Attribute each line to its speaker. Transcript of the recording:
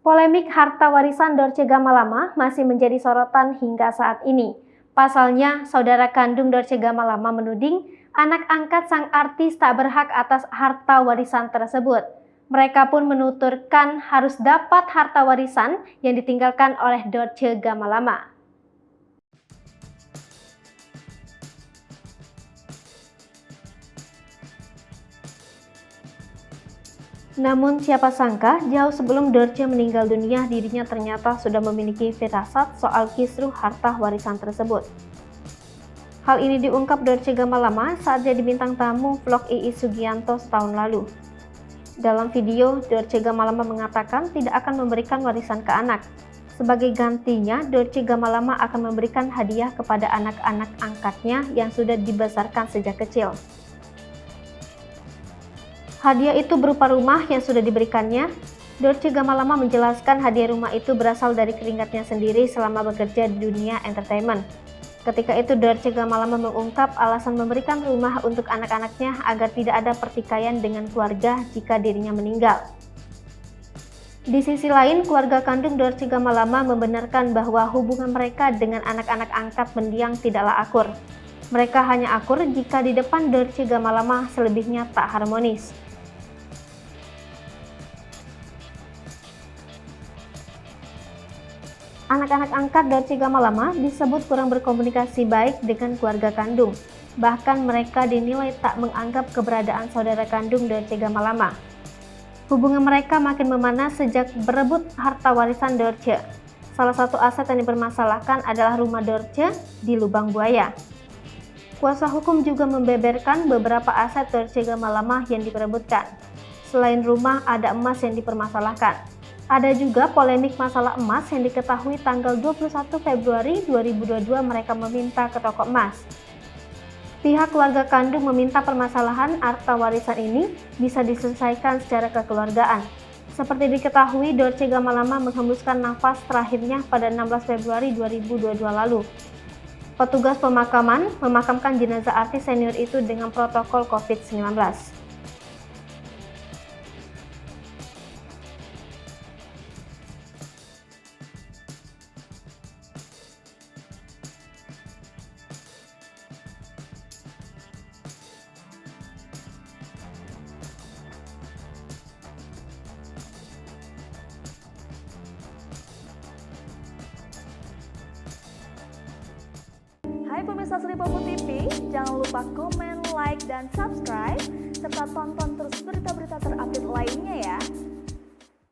Speaker 1: Polemik harta warisan Dorce Gamalama masih menjadi sorotan hingga saat ini. Pasalnya, saudara kandung Dorce Gamalama menuding anak angkat sang artis tak berhak atas harta warisan tersebut. Mereka pun menuturkan harus dapat harta warisan yang ditinggalkan oleh Dorce Gamalama. Namun siapa sangka jauh sebelum Dorce meninggal dunia, dirinya ternyata sudah memiliki firasat soal kisruh harta warisan tersebut. Hal ini diungkap Dorce Gamalama saat jadi bintang tamu vlog Iis Sugianto setahun lalu. Dalam video, Dorce Gamalama mengatakan tidak akan memberikan warisan ke anak. Sebagai gantinya, Dorce Gamalama akan memberikan hadiah kepada anak-anak angkatnya yang sudah dibesarkan sejak kecil. Hadiah itu berupa rumah yang sudah diberikannya. Dorce Gamalama menjelaskan hadiah rumah itu berasal dari keringatnya sendiri selama bekerja di dunia entertainment. Ketika itu Dorce Gamalama mengungkap alasan memberikan rumah untuk anak-anaknya agar tidak ada pertikaian dengan keluarga jika dirinya meninggal. Di sisi lain, keluarga kandung Dorce Gamalama membenarkan bahwa hubungan mereka dengan anak-anak angkat mendiang tidaklah akur. Mereka hanya akur jika di depan Dorce Gamalama, selebihnya tak harmonis. Anak-anak angkat Dorce Gamalama disebut kurang berkomunikasi baik dengan keluarga kandung. Bahkan mereka dinilai tak menganggap keberadaan saudara kandung Dorce Gamalama. Hubungan mereka makin memanas sejak berebut harta warisan Dorce. Salah satu aset yang dipermasalahkan adalah rumah Dorce di Lubang Buaya. Kuasa hukum juga membeberkan beberapa aset Dorce Gamalama yang diperebutkan. Selain rumah, ada emas yang dipermasalahkan. Ada juga polemik masalah emas yang diketahui tanggal 21 Februari 2022 mereka meminta ke toko emas. Pihak keluarga kandung meminta permasalahan harta warisan ini bisa diselesaikan secara kekeluargaan. Seperti diketahui, Dorce Gamalama menghembuskan nafas terakhirnya pada 16 Februari 2022 lalu. Petugas pemakaman memakamkan jenazah artis senior itu dengan protokol COVID-19.
Speaker 2: Hai pemirsa Sri Popo TV, jangan lupa komen, like, dan subscribe, serta tonton terus berita-berita terupdate